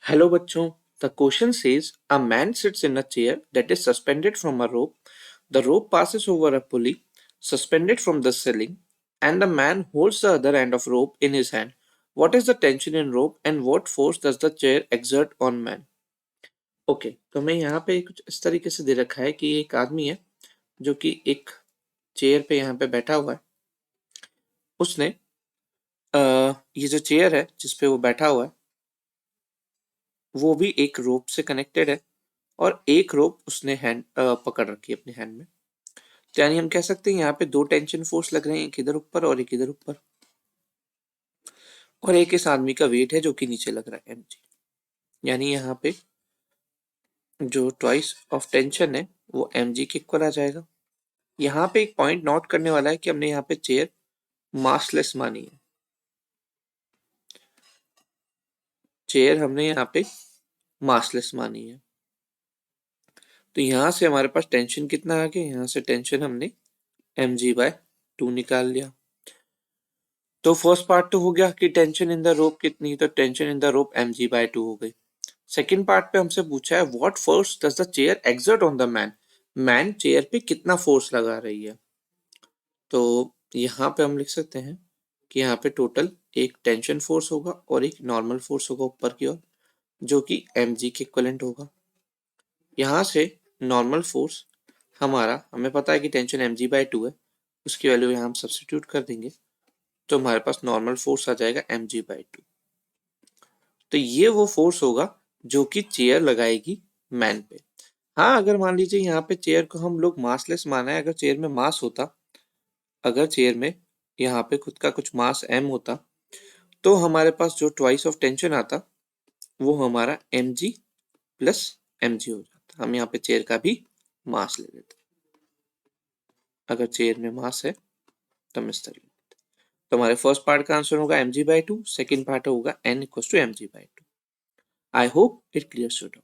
Hello बच्चों, the question says a man sits in a chair that is suspended from a rope. The rope passes over a pulley suspended from the ceiling, and the man holds the other end of rope in his hand. What is the tension in rope and what force does the chair exert on man? Okay, तो मैं यहाँ पे कुछ इस तरीके से दे रखा है कि एक आदमी है जो कि एक चेयर पे यहाँ पे बैठा हुआ है। उसने ये जो चेयर है जिस पे वो बैठा हुआ है वो भी एक रोप से कनेक्टेड है और एक रोप उसने पकड़ रखी है अपने हैंड में। तो यानी हम कह सकते हैं यहाँ पे दो टेंशन फोर्स लग रहे हैं, एक इधर ऊपर और एक इधर ऊपर, और एक इस आदमी का वेट है जो कि नीचे लग रहा है mg। यानी यहाँ पे जो ट्वाइस ऑफ टेंशन है वो mg के इक्वल आ जाएगा। यहाँ पे एक पॉइंट नोट करने वाला है कि हमने यहाँ पे चेयर मासलेस मानी है। चेयर हमने यहाँ पे मासलेस मानी है, तो यहाँ से हमारे पास टेंशन कितना आ गया, यहाँ से टेंशन हमने mg/2 निकाल लिया। तो फर्स्ट पार्ट तो हो गया कि टेंशन इन द रोप कितनी, तो tension in the rope mg/2 हो गई। सेकेंड पार्ट पे हमसे पूछा है what force does the chair exert on the man, man chair पे कितना फोर्स लगा रही है। तो यहाँ पे हम लिख सकते हैं कि यहाँ पे टोटल एक टेंशन फोर्स होगा और एक नॉर्मल फोर्स होगा ऊपर की ओर, जो कि mg के इक्विवेलेंट होगा। यहाँ से नॉर्मल फोर्स हमें पता है कि टेंशन mg/2 है, उसकी वैल्यू यहाँ हम सब्स्टिट्यूट कर देंगे, तो हमारे पास नॉर्मल फोर्स आ जाएगा mg/2। तो ये वो फोर्स होगा जो कि चेयर लगाएगी मैन पे। हाँ, अगर मान लीजिए यहाँ पे चेयर को हम लोग मासलेस माना है, अगर चेयर में मास होता, अगर चेयर में यहाँ पे खुद का कुछ मास m होता, तो हमारे पास जो ट्वाइस ऑफ टेंशन आता वो हमारा mg प्लस mg हो जाता। हम यहाँ पे चेयर का भी मास ले लेते, अगर चेयर में मास है तो हम इस तरह। तो हमारे फर्स्ट पार्ट का आंसर होगा mg/2, सेकेंड पार्ट होगा n = mg/2। I hope it clear.